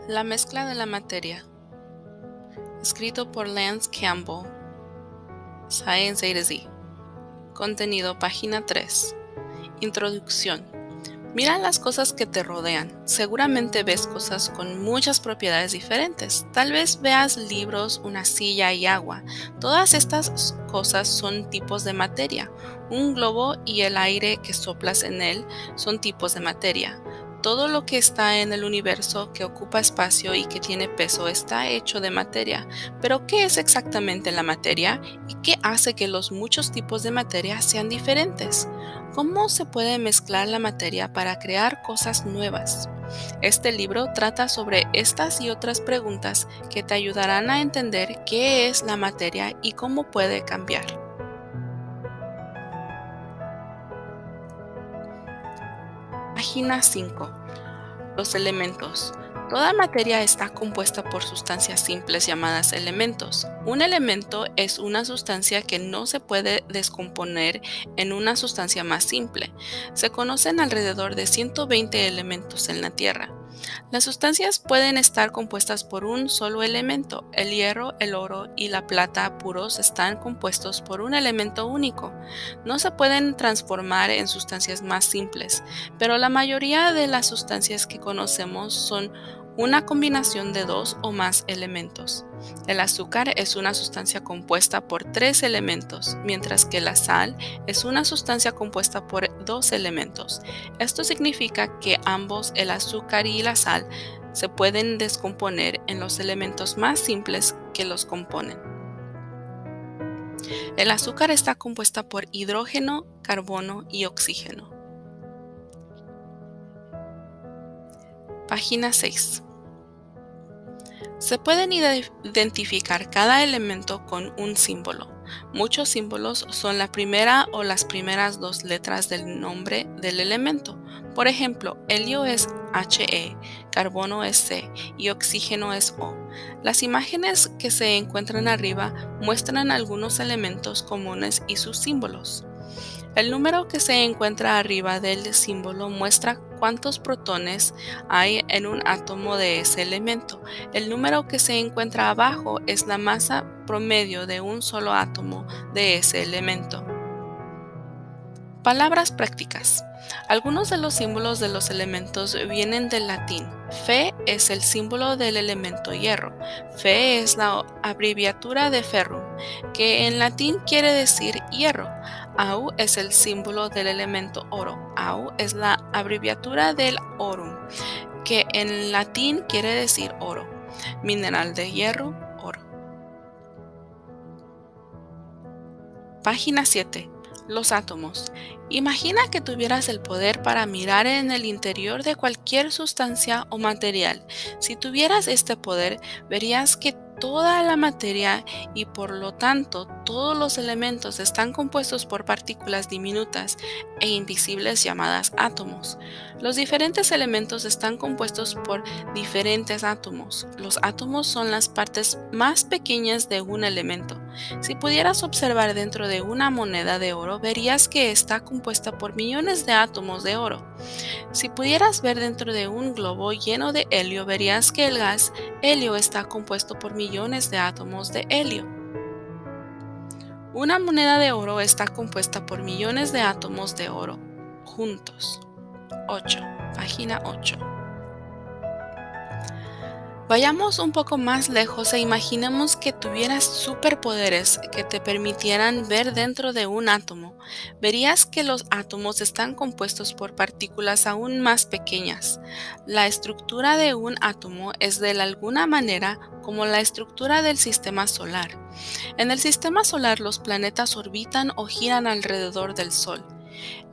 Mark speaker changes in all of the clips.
Speaker 1: La mezcla de la materia. Escrito por Lance Campbell. Science A to Z. Contenido, página 3. Introducción. Mira las cosas que te rodean. Seguramente ves cosas con muchas propiedades diferentes. Tal vez veas libros, una silla y agua. Todas estas cosas son tipos de materia. Un globo y el aire que soplas en él son tipos de materia. Todo lo que está en el universo que ocupa espacio y que tiene peso está hecho de materia. Pero, ¿qué es exactamente la materia? ¿Y qué hace que los muchos tipos de materia sean diferentes? ¿Cómo se puede mezclar la materia para crear cosas nuevas? Este libro trata sobre estas y otras preguntas que te ayudarán a entender qué es la materia y cómo puede cambiar. Página 5. Los elementos. Toda materia está compuesta por sustancias simples llamadas elementos. Un elemento es una sustancia que no se puede descomponer en una sustancia más simple. Se conocen alrededor de 120 elementos en la Tierra. Las sustancias pueden estar compuestas por un solo elemento. El hierro, el oro y la plata puros están compuestos por un elemento único. No se pueden transformar en sustancias más simples, pero la mayoría de las sustancias que conocemos son una combinación de dos o más elementos. El azúcar es una sustancia compuesta por tres elementos, mientras que la sal es una sustancia compuesta por dos elementos. Esto significa que ambos, el azúcar y la sal, se pueden descomponer en los elementos más simples que los componen. El azúcar está compuesta por hidrógeno, carbono y oxígeno. Página 6. Se pueden identificar cada elemento con un símbolo. Muchos símbolos son la primera o las primeras dos letras del nombre del elemento. Por ejemplo, helio es He, carbono es C y oxígeno es O. Las imágenes que se encuentran arriba muestran algunos elementos comunes y sus símbolos. El número que se encuentra arriba del símbolo muestra cuántos protones hay en un átomo de ese elemento. El número que se encuentra abajo es la masa promedio de un solo átomo de ese elemento. Palabras prácticas. Algunos de los símbolos de los elementos vienen del latín. Fe es el símbolo del elemento hierro. Fe es la abreviatura de ferrum, que en latín quiere decir hierro. Au es el símbolo del elemento oro. Au es la abreviatura del aurum, que en latín quiere decir oro. Mineral de hierro, oro. Página 7. Los átomos. Imagina que tuvieras el poder para mirar en el interior de cualquier sustancia o material. Si tuvieras este poder, verías que toda la materia y por lo tanto todos los elementos están compuestos por partículas diminutas e invisibles llamadas átomos. Los diferentes elementos están compuestos por diferentes átomos. Los átomos son las partes más pequeñas de un elemento. Si pudieras observar dentro de una moneda de oro, verías que está compuesta por millones de átomos de oro. Si pudieras ver dentro de un globo lleno de helio, verías que el gas helio está compuesto por millones de átomos de helio. Una moneda de oro está compuesta por millones de átomos de oro juntos. 8. Página 8. Vayamos un poco más lejos e imaginemos que tuvieras superpoderes que te permitieran ver dentro de un átomo. Verías que los átomos están compuestos por partículas aún más pequeñas. La estructura de un átomo es de alguna manera como la estructura del sistema solar. En el sistema solar los planetas orbitan o giran alrededor del Sol.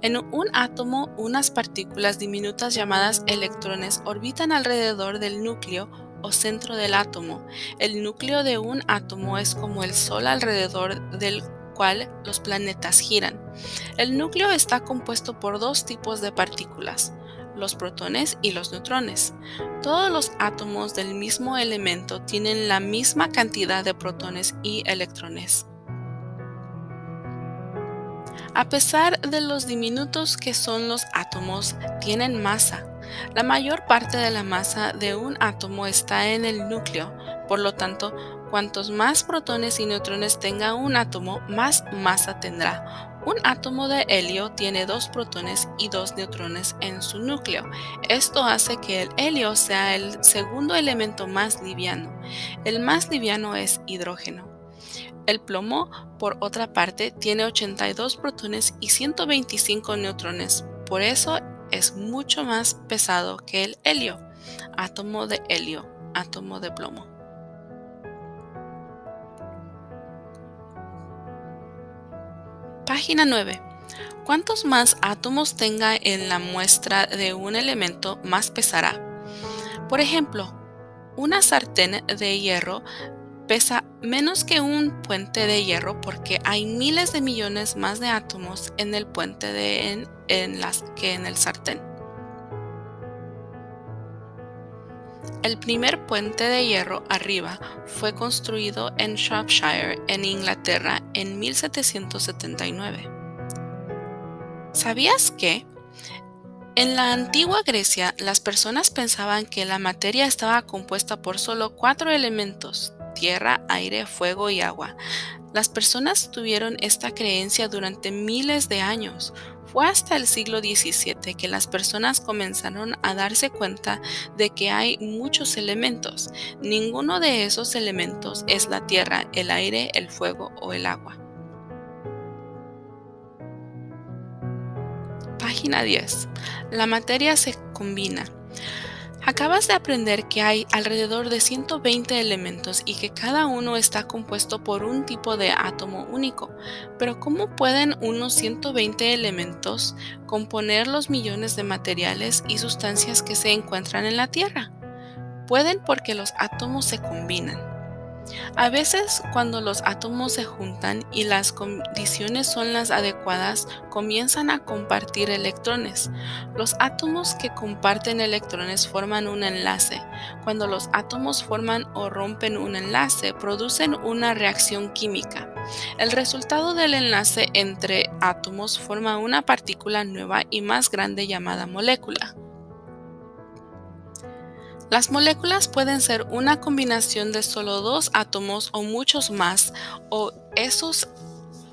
Speaker 1: En un átomo, unas partículas diminutas llamadas electrones orbitan alrededor del núcleo o centro del átomo. El núcleo de un átomo es como el Sol alrededor del cual los planetas giran. El núcleo está compuesto por dos tipos de partículas, los protones y los neutrones. Todos los átomos del mismo elemento tienen la misma cantidad de protones y electrones. A pesar de los diminutos que son los átomos, tienen masa. La mayor parte de la masa de un átomo está en el núcleo, por lo tanto, cuantos más protones y neutrones tenga un átomo, más masa tendrá. Un átomo de helio tiene 2 protones y 2 neutrones en su núcleo. Esto hace que el helio sea el segundo elemento más liviano. El más liviano es hidrógeno. El plomo, por otra parte, tiene 82 protones y 125 neutrones. Por eso es mucho más pesado que el helio. Átomo de helio, átomo de plomo. Página 9. Cuantos más átomos tenga en la muestra de un elemento, más pesará. Por ejemplo, una sartén de hierro pesa menos que un puente de hierro porque hay miles de millones más de átomos en el puente que en el sartén. El primer puente de hierro arriba fue construido en Shropshire, en Inglaterra, en 1779. ¿Sabías que? En la antigua Grecia, las personas pensaban que la materia estaba compuesta por solo 4 elementos: tierra, aire, fuego y agua. Las personas tuvieron esta creencia durante miles de años. Fue hasta el siglo XVII que las personas comenzaron a darse cuenta de que hay muchos elementos. Ninguno de esos elementos es la tierra, el aire, el fuego o el agua. Página 10. La materia se combina. Acabas de aprender que hay alrededor de 120 elementos y que cada uno está compuesto por un tipo de átomo único. Pero ¿cómo pueden unos 120 elementos componer los millones de materiales y sustancias que se encuentran en la Tierra? Pueden porque los átomos se combinan. A veces, cuando los átomos se juntan y las condiciones son las adecuadas, comienzan a compartir electrones. Los átomos que comparten electrones forman un enlace. Cuando los átomos forman o rompen un enlace, producen una reacción química. El resultado del enlace entre átomos forma una partícula nueva y más grande llamada molécula. Las moléculas pueden ser una combinación de solo 2 átomos o muchos más, o esos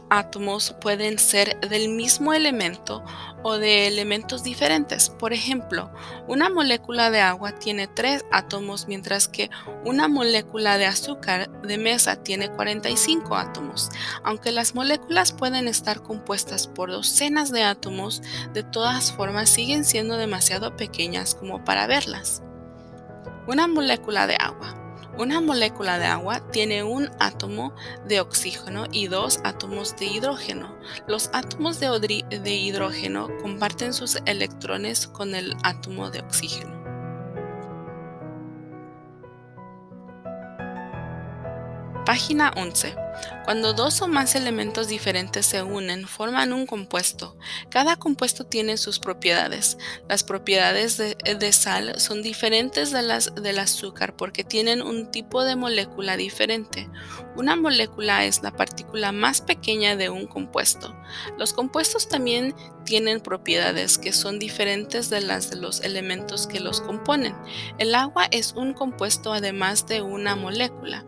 Speaker 1: átomos pueden ser del mismo elemento o de elementos diferentes. Por ejemplo, una molécula de agua tiene 3 átomos, mientras que una molécula de azúcar de mesa tiene 45 átomos. Aunque las moléculas pueden estar compuestas por docenas de átomos, de todas formas siguen siendo demasiado pequeñas como para verlas. Una molécula de agua. Una molécula de agua tiene un átomo de oxígeno y 2 átomos de hidrógeno. Los átomos de hidrógeno comparten sus electrones con el átomo de oxígeno. Página 11. Cuando 2 o más elementos diferentes se unen, forman un compuesto. Cada compuesto tiene sus propiedades. Las propiedades de sal son diferentes de las del azúcar porque tienen un tipo de molécula diferente. Una molécula es la partícula más pequeña de un compuesto. Los compuestos también tienen propiedades que son diferentes de las de los elementos que los componen. El agua es un compuesto además de una molécula.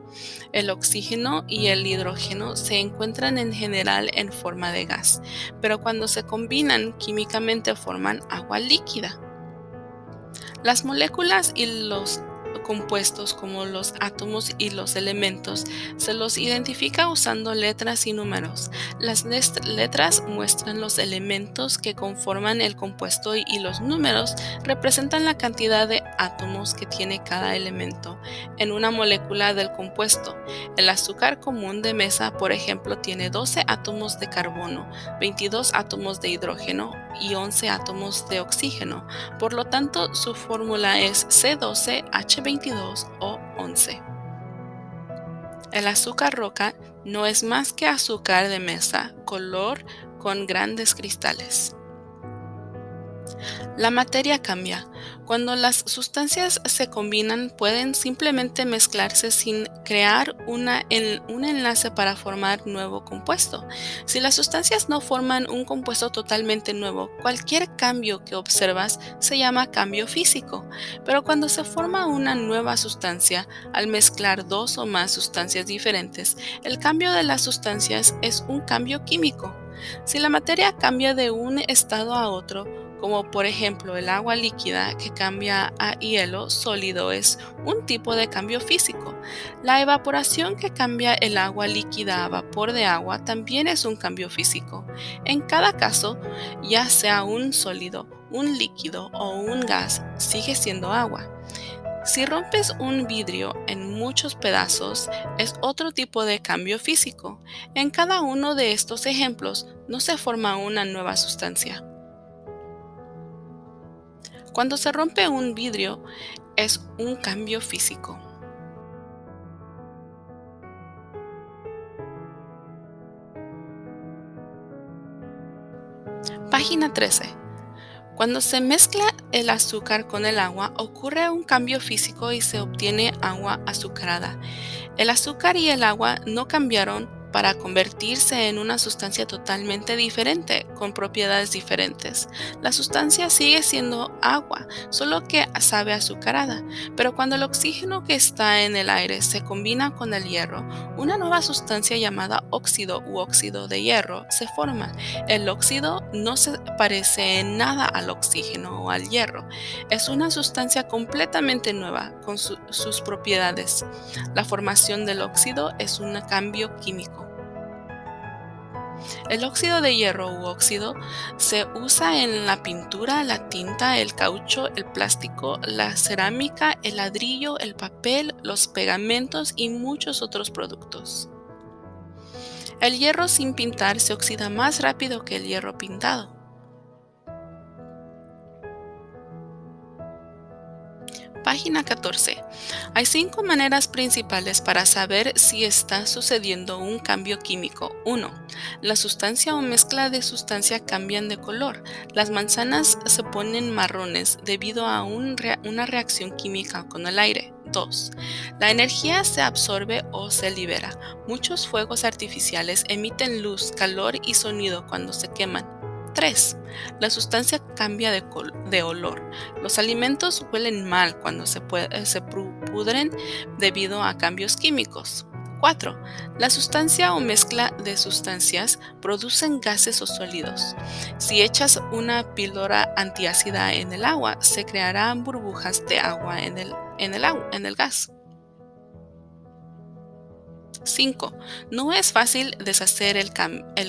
Speaker 1: El oxígeno y el hidrógeno se encuentran en general en forma de gas, pero cuando se combinan químicamente forman agua líquida. Las moléculas y los compuestos, como los átomos y los elementos, se los identifica usando letras y números. Las letras muestran los elementos que conforman el compuesto y los números representan la cantidad de átomos que tiene cada elemento en una molécula del compuesto. El azúcar común de mesa, por ejemplo, tiene 12 átomos de carbono, 22 átomos de hidrógeno y 11 átomos de oxígeno. Por lo tanto, su fórmula es C12H22O11. El azúcar roca no es más que azúcar de mesa, color con grandes cristales. La materia cambia. Cuando las sustancias se combinan, pueden simplemente mezclarse sin crear un enlace para formar nuevo compuesto. Si las sustancias no forman un compuesto totalmente nuevo, cualquier cambio que observas se llama cambio físico. Pero cuando se forma una nueva sustancia, al mezclar dos o más sustancias diferentes, el cambio de las sustancias es un cambio químico. Si la materia cambia de un estado a otro, como por ejemplo el agua líquida que cambia a hielo sólido, es un tipo de cambio físico. La evaporación que cambia el agua líquida a vapor de agua también es un cambio físico. En cada caso, ya sea un sólido, un líquido o un gas, sigue siendo agua. Si rompes un vidrio en muchos pedazos, es otro tipo de cambio físico. En cada uno de estos ejemplos no se forma una nueva sustancia. Cuando se rompe un vidrio, es un cambio físico. Página 13. Cuando se mezcla el azúcar con el agua, ocurre un cambio físico y se obtiene agua azucarada. El azúcar y el agua no cambiaron para convertirse en una sustancia totalmente diferente, con propiedades diferentes. La sustancia sigue siendo agua, solo que sabe azucarada. Pero cuando el oxígeno que está en el aire se combina con el hierro, una nueva sustancia llamada óxido u óxido de hierro se forma. El óxido no se parece en nada al oxígeno o al hierro. Es una sustancia completamente nueva con sus propiedades. La formación del óxido es un cambio químico. El óxido de hierro u óxido se usa en la pintura, la tinta, el caucho, el plástico, la cerámica, el ladrillo, el papel, los pegamentos y muchos otros productos. El hierro sin pintar se oxida más rápido que el hierro pintado. Página 14. Hay 5 maneras principales para saber si está sucediendo un cambio químico. 1. La sustancia o mezcla de sustancia cambian de color. Las manzanas se ponen marrones debido a una reacción química con el aire. 2. La energía se absorbe o se libera. Muchos fuegos artificiales emiten luz, calor y sonido cuando se queman. 3. La sustancia cambia de olor. Los alimentos huelen mal cuando se pudren debido a cambios químicos. 4. La sustancia o mezcla de sustancias producen gases o sólidos. Si echas una píldora antiácida en el agua, se crearán burbujas de agua en el gas. 5. No es fácil deshacer el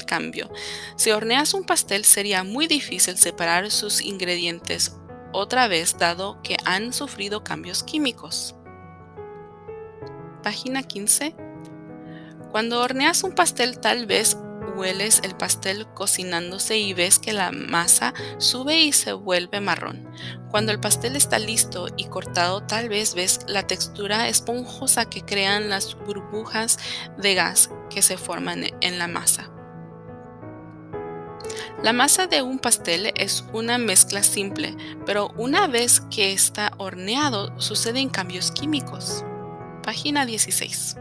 Speaker 1: cambio. Si horneas un pastel, sería muy difícil separar sus ingredientes otra vez, dado que han sufrido cambios químicos. Página 15. Cuando horneas un pastel, tal vez hueles el pastel cocinándose y ves que la masa sube y se vuelve marrón. Cuando el pastel está listo y cortado, tal vez ves la textura esponjosa que crean las burbujas de gas que se forman en la masa. La masa de un pastel es una mezcla simple, pero una vez que está horneado, suceden cambios químicos. Página 16.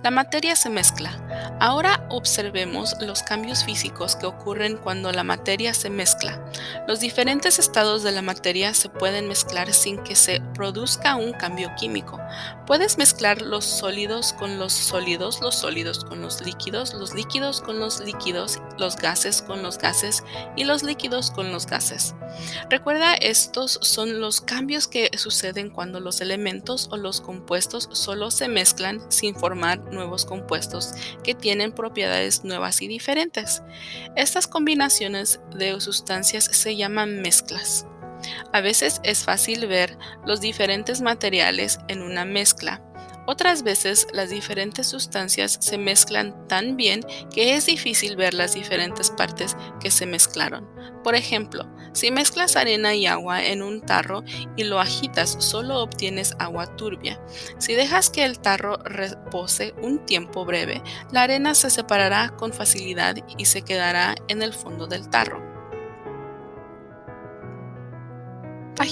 Speaker 1: La materia se mezcla. Ahora observemos los cambios físicos que ocurren cuando la materia se mezcla. Los diferentes estados de la materia se pueden mezclar sin que se produzca un cambio químico. Puedes mezclar los sólidos con los sólidos con los líquidos con los líquidos, los gases con los gases y los líquidos con los gases. Recuerda, estos son los cambios que suceden cuando los elementos o los compuestos solo se mezclan sin formar nuevos compuestos que tienen propiedades nuevas y diferentes. Estas combinaciones de sustancias se llaman mezclas. A veces es fácil ver los diferentes materiales en una mezcla. Otras veces las diferentes sustancias se mezclan tan bien que es difícil ver las diferentes partes que se mezclaron. Por ejemplo, si mezclas arena y agua en un tarro y lo agitas, solo obtienes agua turbia. Si dejas que el tarro repose un tiempo breve, la arena se separará con facilidad y se quedará en el fondo del tarro.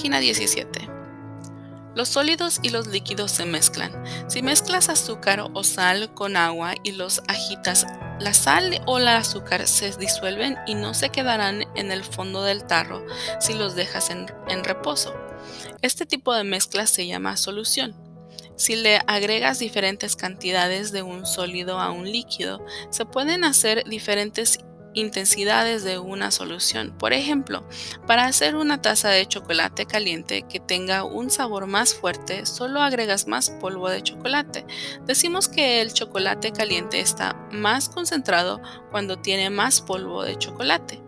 Speaker 1: Página 17. Los sólidos y los líquidos se mezclan. Si mezclas azúcar o sal con agua y los agitas, la sal o el azúcar se disuelven y no se quedarán en el fondo del tarro si los dejas en reposo. Este tipo de mezcla se llama solución. Si le agregas diferentes cantidades de un sólido a un líquido, se pueden hacer diferentes intensidades de una solución. Por ejemplo, para hacer una taza de chocolate caliente que tenga un sabor más fuerte, solo agregas más polvo de chocolate. Decimos que el chocolate caliente está más concentrado cuando tiene más polvo de chocolate.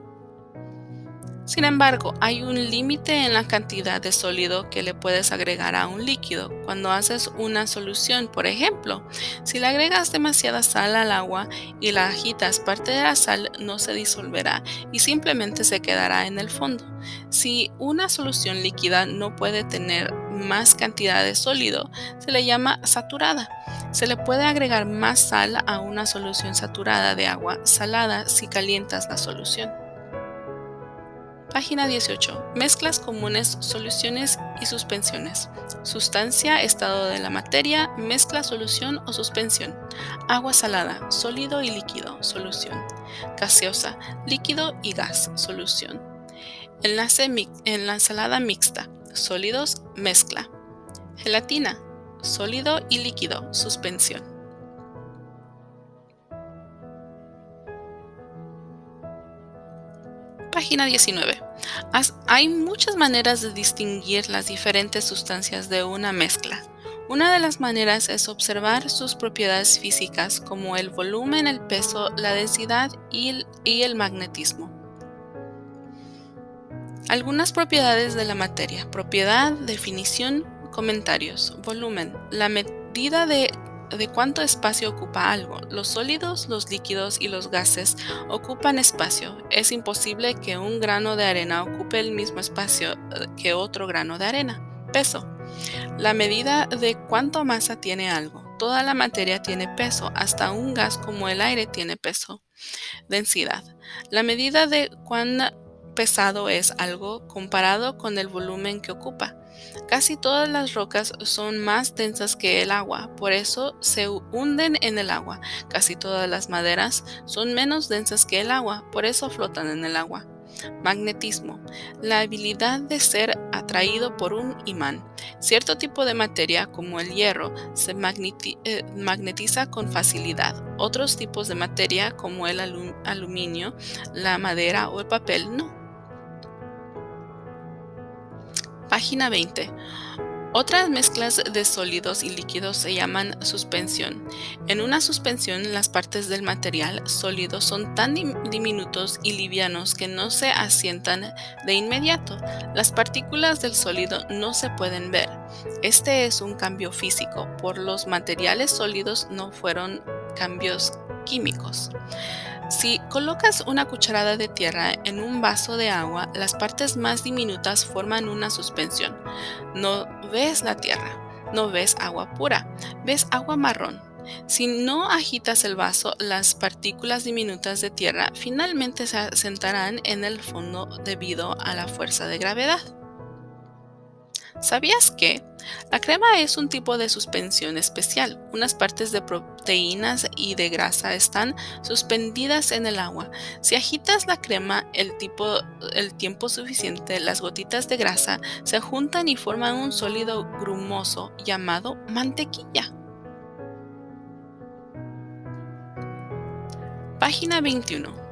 Speaker 1: Sin embargo, hay un límite en la cantidad de sólido que le puedes agregar a un líquido cuando haces una solución. Por ejemplo, si le agregas demasiada sal al agua y la agitas, parte de la sal no se disolverá y simplemente se quedará en el fondo. Si una solución líquida no puede tener más cantidad de sólido, se le llama saturada. Se le puede agregar más sal a una solución saturada de agua salada si calientas la solución. Página 18. Mezclas comunes, soluciones y suspensiones. Sustancia, estado de la materia, mezcla, solución o suspensión. Agua salada, sólido y líquido, solución. Gaseosa, líquido y gas, solución. Ensalada mixta, sólidos, mezcla. Gelatina, sólido y líquido, suspensión. Página 19. Hay muchas maneras de distinguir las diferentes sustancias de una mezcla. Una de las maneras es observar sus propiedades físicas como el volumen, el peso, la densidad y el magnetismo. Algunas propiedades de la materia. Propiedad, definición, comentarios. Volumen. La medida de cuánto espacio ocupa algo. Los sólidos, los líquidos y los gases ocupan espacio. Es imposible que un grano de arena ocupe el mismo espacio que otro grano de arena. Peso. La medida de cuánto masa tiene algo. Toda la materia tiene peso, hasta un gas como el aire tiene peso. Densidad. La medida de cuán pesado es algo comparado con el volumen que ocupa. Casi todas las rocas son más densas que el agua, por eso se hunden en el agua. Casi todas las maderas son menos densas que el agua, por eso flotan en el agua. Magnetismo. La habilidad de ser atraído por un imán. Cierto tipo de materia, como el hierro, se magnetiza con facilidad. Otros tipos de materia, como el aluminio, la madera o el papel, no. Página 20. Otras mezclas de sólidos y líquidos se llaman suspensión. En una suspensión, las partes del material sólido son tan diminutos y livianos que no se asientan de inmediato. Las partículas del sólido no se pueden ver. Este es un cambio físico. Por los materiales sólidos no fueron cambios químicos. Si colocas una cucharada de tierra en un vaso de agua, las partes más diminutas forman una suspensión. No ves la tierra, no ves agua pura, ves agua marrón. Si no agitas el vaso, las partículas diminutas de tierra finalmente se asentarán en el fondo debido a la fuerza de gravedad. ¿Sabías que la crema es un tipo de suspensión especial? Unas partes de proteínas y de grasa están suspendidas en el agua. Si agitas la crema el tiempo suficiente, las gotitas de grasa se juntan y forman un sólido grumoso llamado mantequilla. Página 21.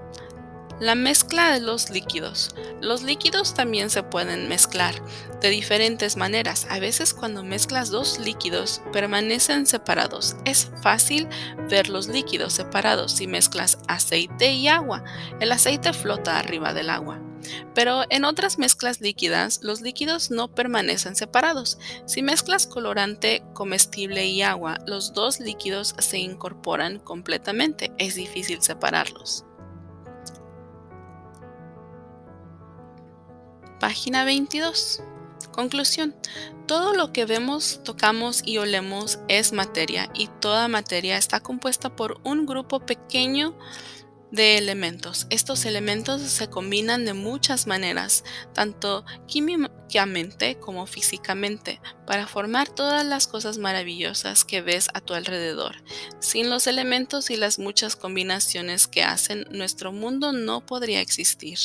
Speaker 1: La mezcla de los líquidos. Los líquidos también se pueden mezclar de diferentes maneras. A veces cuando mezclas dos líquidos permanecen separados. Es fácil ver los líquidos separados si mezclas aceite y agua. El aceite flota arriba del agua. Pero en otras mezclas líquidas, los líquidos no permanecen separados. Si mezclas colorante comestible y agua, los dos líquidos se incorporan completamente. Es difícil separarlos. Página 22. Conclusión. Todo lo que vemos, tocamos y olemos es materia, y toda materia está compuesta por un grupo pequeño de elementos. Estos elementos se combinan de muchas maneras, tanto químicamente como físicamente, para formar todas las cosas maravillosas que ves a tu alrededor. Sin los elementos y las muchas combinaciones que hacen, nuestro mundo no podría existir.